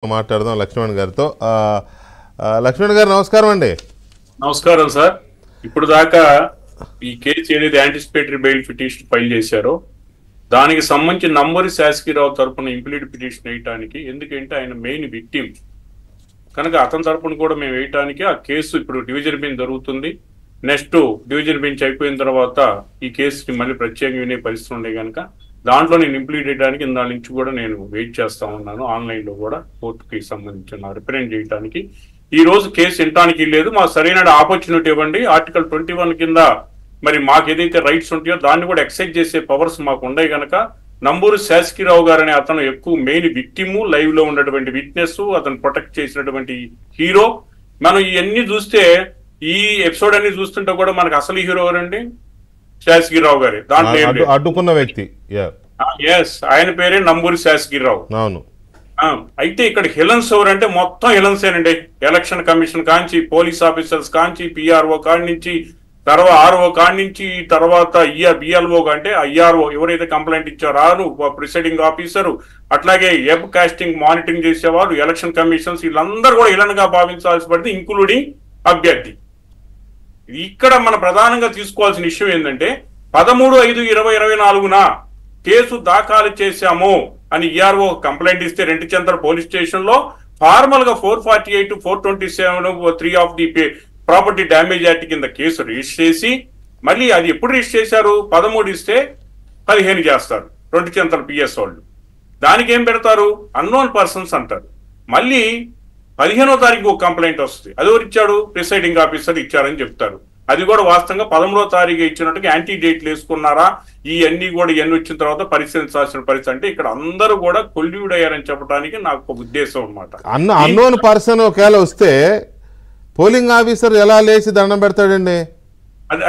మాట్లాడదాం లక్ష్మణ్ గారితో. లక్ష్మణ్ గారు నమస్కారం అండి. నమస్కారం సార్. ఇప్పుడు దాకా ఈ కేసు ఏదైతే యాంటిసిపేటరీ బెయిల్ పిటిషన్ ఫైల్ చేశారో దానికి సంబంధించి నంబూరి శాసకీరావు తరపున ఇంప్లీడ్ పిటిషన్ వేయటానికి, ఎందుకంటే ఆయన మెయిన్ విక్టిమ్ కనుక అతని తరపున కూడా మేము వేయటానికి ఆ కేసు ఇప్పుడు డివిజన్ బెంచ్ జరుగుతుంది. నెక్స్ట్ డివిజన్ బెంచ్ అయిపోయిన తర్వాత ఈ కేసుని మళ్ళీ ప్రత్యేకంగా వినే పరిస్థితి ఉండే కనుక దాంట్లో నేను ఇంప్లీడ్ చేయడానికి ఇందా నుంచి కూడా నేను వెయిట్ చేస్తా ఉన్నాను. ఆన్లైన్లో కూడా కోర్టుకి సంబంధించిన రిప్రజెంట్ చేయడానికి ఈ రోజు కేసు వినటానికి లేదు. మాకు సరైన ఆపర్చునిటీ ఇవ్వండి. ఆర్టికల్ 21 కింద మరి మాకు ఏదైతే రైట్స్ ఉంటాయో దాన్ని కూడా ఎక్సైజ్ చేసే పవర్స్ మాకు ఉన్నాయి కనుక నంబూరి శాసకీరావు గారు అనే అతను ఎక్కువ మెయిన్ విక్టిమ్, లైవ్ లో ఉన్నటువంటి విట్నెస్, అతను ప్రొటెక్ట్ చేసినటువంటి హీరో. మనం ఇవన్నీ చూస్తే ఈ ఎపిసోడ్ అన్ని చూస్తుంటే కూడా మనకు అసలు హీరో ఎవరండి? శాసకీరావు గారే. దాంట్లో అడ్డుకున్న వ్యక్తి ఆయన పేరే నంబూరి శాసకీరావు. అవును. అయితే ఇక్కడ హిలన్స్ ఎవరంటే మొత్తం హిలన్సేనండి. ఎలక్షన్ కమిషన్ కాంచి, పోలీస్ ఆఫీసర్స్ కాంచి, పిఆర్ఓ కాడి నుంచి, తర్వాత ఆర్ఓ కాడి నుంచి, తర్వాత బిఎల్ఓ అంటే ఐఆర్ఓ ఎవరైతే కంప్లైంట్ ఇచ్చారో ప్రిసైడింగ్ ఆఫీసరు, అట్లాగే వెబ్ కాస్టింగ్ మానిటరింగ్ చేసేవారు, ఎలక్షన్ కమిషన్స్, వీళ్ళందరూ కూడా హిలన్ గా భావించాల్సి పడింది, ఇంక్లూడింగ్ అభ్యర్థి. ఇక్కడ మన ప్రధానంగా తీసుకోవాల్సిన విషయం ఏంటంటే 13/5/2024 కేసు దాఖలు చేశాము అని ఈఆర్ఓ కంప్లైంట్ ఇస్తే రెంటిచంద్ర పోలీస్ స్టేషన్ లో ఫార్మల్ గా 448, 427, 3 of the property damage act కింద కేసు రిజిస్టర్ చేసి మళ్ళీ అది ఎప్పుడు రిజిస్టర్ చేశారు? 13 ఇస్తే 15 చేస్తారు రెంటిచంద్ర పిఎస్ వాళ్ళు. దానికి ఏం పెడతారు? అన్నోన్ పర్సన్స్ అంటారు. మళ్ళీ 15వ తారీఖు ఒక కంప్లైంట్ వస్తుంది. అది ఎవరు ఇచ్చాడు? ప్రిసైడింగ్ ఆఫీసర్ ఇచ్చారని చెప్తారు. అది కూడా వాస్తవంగా 13వ తారీఖు ఇచ్చినట్టుగా యాంటీ డేట్లు వేసుకున్నారా, ఇవన్నీ కూడా ఇవన్నీ వచ్చిన తర్వాత పరిశీలించాల్సిన పరిస్థితి. అంటే ఇక్కడ అందరూ కూడా కొల్యూడ్ అయ్యారని చెప్పడానికి నాకు ఒక ఉద్దేశం అనమాట. అన్నోన్ పర్సన్ ఒకవేళ వస్తే పోలింగ్ ఆఫీసర్ ఎలా లేచి దండం పెడతాడండి?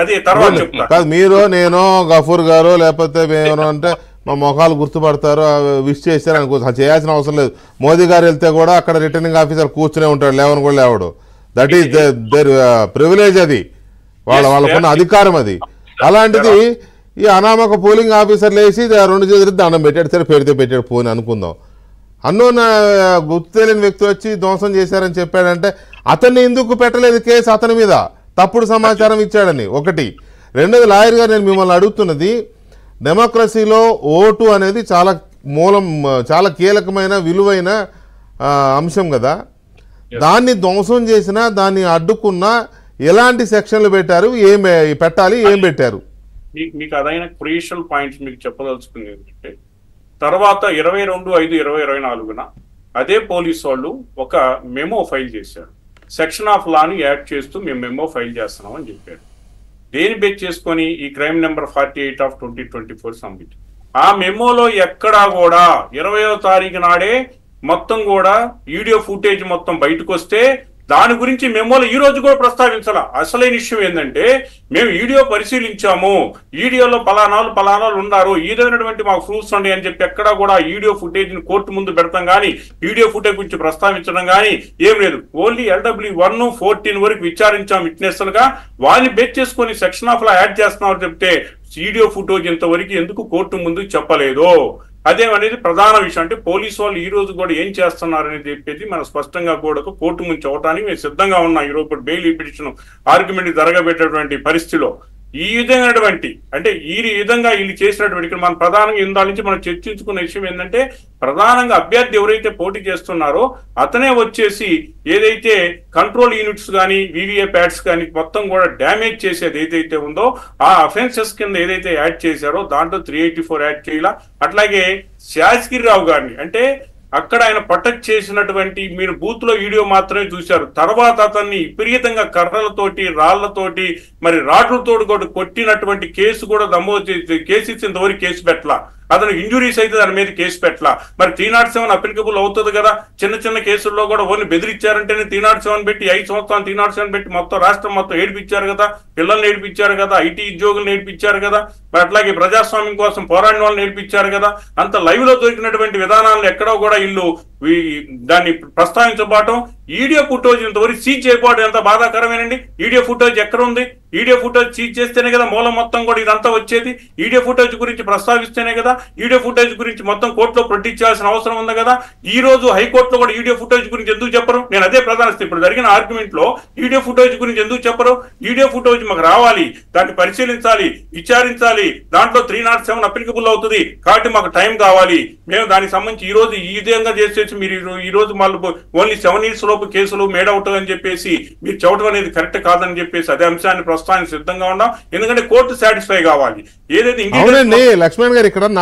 అదే తర్వాత చెప్తాను. మీరు, నేను, గఫూర్ గారు, లేకపోతే మేము అంటే మా మొఖాలు గుర్తుపడతారు, విష్ చేశారు అనుకో, చేయాల్సిన అవసరం లేదు. మోదీ గారు వెళ్తే కూడా అక్కడ రిటర్నింగ్ ఆఫీసర్ కూర్చునే ఉంటాడు, లేవని కూడా లేవడు. దట్ ఈస్ దేర్ ప్రివిలేజ్, అది వాళ్ళకున్న అధికారం అది. అలాంటిది ఈ అనామక పోలింగ్ ఆఫీసర్ లేచి 2 చేతులు దండం పెట్టాడు, సరే పెడితే పెట్టాడు పోని అనుకుందాం. అన్నోన్ గుర్తు తెలియని వ్యక్తి వచ్చి ధ్వంసం చేశారని చెప్పాడంటే అతన్ని ఎందుకు పెట్టలేదు కేసు? అతని మీద తప్పుడు సమాచారం ఇచ్చాడని ఒకటి. రెండోది, లాయర్ గారు నేను మిమ్మల్ని అడుగుతున్నది, డెమోక్రసీలో ఓటు అనేది చాలా చాలా కీలకమైన విలువైన అంశం కదా. దాన్ని ధ్వంసం చేసినా, దాన్ని అడ్డుకున్నా ఎలాంటి సెక్షన్లు పెట్టారు, ఏం పెట్టాలి, ఏం పెట్టారు? మీకు అదైన క్రూషియల్ పాయింట్స్ మీకు చెప్పదలుచుకుంది ఏంటంటే తర్వాత 22/5/2024 అదే పోలీసు వాళ్ళు ఒక మెమో ఫైల్ చేశారు. సెక్షన్ ఆఫ్ లాని యాడ్ చేస్తూ మేము మెమో ఫైల్ చేస్తున్నాం అని చెప్పారు. దేని బేస్ చేసుకొని? ఈ క్రైమ్ నెంబర్ 48 ఆఫ్ 2024 సబ్మిట్. ఆ మెమోలో ఎక్కడా కూడా 20వ తారీఖు నాడే మొత్తం కూడా వీడియో ఫుటేజ్ మొత్తం బయటకు వస్తే దాని గురించి మెమోలో ఈ రోజు కూడా ప్రస్తావించాల. అసలైన విషయం ఏంటంటే మేము వీడియో పరిశీలించాము, వీడియోలో పలానాలు ఉన్నారు, ఏదైనటువంటి మాకు ప్రూఫ్స్ ఉన్నాయి అని చెప్పి ఎక్కడా కూడా వీడియో ఫుటేజ్ ని కోర్టు ముందు పెడతాం కానీ వీడియో ఫుటేజ్ గురించి ప్రస్తావించడం కానీ ఏం లేదు. ఓన్లీ LW1, 14 వరకు విచారించాం విట్నెస్లుగా. వాళ్ళని బేస్ చేసుకొని సెక్షన్ ఆఫ్ లా యాడ్ చేస్తున్నామని చెప్తే వీడియో ఫుటేజ్ ఇంతవరకు ఎందుకు కోర్టు ముందు చెప్పలేదు? అదేమనేది ప్రధాన విషయం. అంటే పోలీసు వాళ్ళు ఈ రోజు కూడా ఏం చేస్తున్నారని చెప్పేది మనం స్పష్టంగా కూడా కోర్టు ముందు చెప్పడానికి మేము సిద్ధంగా ఉన్నాం. ఈరోజు ఇప్పుడు బెయిల్ పిటిషన్ ఆర్గ్యుమెంట్ జరగబెట్టేటువంటి పరిస్థితిలో ఈ విధమైనటువంటి అంటే ఈ విధంగా వీళ్ళు చేసినటువంటి ఇక్కడ మనం ప్రధానంగా ఇందాల నుంచి మనం చర్చించుకున్న విషయం ఏంటంటే ప్రధానంగా అభ్యర్థి ఎవరైతే పోటీ చేస్తున్నారో అతనే వచ్చేసి ఏదైతే కంట్రోల్ యూనిట్స్ కానీ VVA ప్యాడ్స్ కానీ మొత్తం కూడా డ్యామేజ్ చేసేది ఏదైతే ఉందో ఆ అఫెన్సెస్ కింద ఏదైతే యాడ్ చేశారో దాంట్లో 384 యాడ్ చేయాల. అట్లాగే శాసకీరావు గారిని అంటే అక్కడ ఆయన ప్రొటెక్ట్ చేసినటువంటి మీరు బూత్ లో వీడియో మాత్రమే చూశారు. తర్వాత అతన్ని విపరీతంగా కర్రలతోటి, రాళ్లతోటి, మరి రాడ్లతో కూడా కొట్టినటువంటి కేసు కూడా నమోదు చేసి కేసు ఇచ్చేంతవరకు కేసు పెట్టలా. అతను ఇంజురీస్ అయితే దాని మీద కేసు పెట్టలా. మరి 307 అప్లికబుల్ అవుతుంది కదా. చిన్న కేసుల్లో కూడా ఓన్లీ బెదిరించారంటేనే 307 పెట్టి 5 సంవత్సరాలు 307 పెట్టి మొత్తం రాష్ట్రం మొత్తం ఏడిపించారు కదా, పిల్లల్ని ఏడిపించారు కదా, ఐటీ ఉద్యోగులు ఏడిపించారు కదా, మరి అట్లాగే ప్రజాస్వామ్యం కోసం పోరాడిన వాళ్ళని ఏడిపించారు కదా. అంత లైవ్ లో దొరికినటువంటి విధానాలను ఎక్కడో కూడా వీళ్ళు దాన్ని ప్రస్తావించబడటం, వీడియో ఫుటేజ్ ఇంతవరకు సీజ్ చేయకపోవడం ఎంత బాధాకరమేనండి. వీడియో ఫుటేజ్ ఎక్కడ ఉంది? వీడియో ఫుటేజ్ సీజ్ చేస్తేనే కదా మూలం మొత్తం కూడా ఇదంతా వచ్చేది. వీడియో ఫుటేజ్ గురించి ప్రస్తావిస్తేనే కదా వీడియో ఫుటేజ్ గురించి మొత్తం కోర్టులో ప్రొడ్యూస్ చేయాల్సిన అవసరం ఉంది కదా. ఈ రోజు హైకోర్టులో కూడా వీడియో ఫుటేజ్ గురించి ఎందుకు చెప్పరు? నేను అదే ప్రధాన ఇప్పుడు జరిగిన ఆర్గ్యుమెంట్ లో వీడియో ఫుటేజ్ గురించి ఎందుకు చెప్పరు? వీడియో ఫుటేజ్ మాకు రావాలి, దాన్ని పరిశీలించాలి, విచారించాలి, దాంట్లో 307 అప్లికబుల్ అవుతుంది కాబట్టి మాకు టైం కావాలి, మేము దానికి సంబంధించి ఈ రోజు ఈ విధంగా చేసేసి మీరు ఈ రోజు మళ్ళీ ఓన్లీ 7 years లోపు కేసులు మేడ్ అవుట్ అని చెప్పేసి మీరు చెప్పడం అనేది కరెక్ట్ కాదని చెప్పేసి అదే అంశాన్ని ప్రస్తుతానికి సిద్ధంగా ఉన్నాం. ఎందుకంటే కోర్టు సాటిస్ఫై కావాలి. ఏదైతే లక్ష్మణ్ గారు ఇక్కడ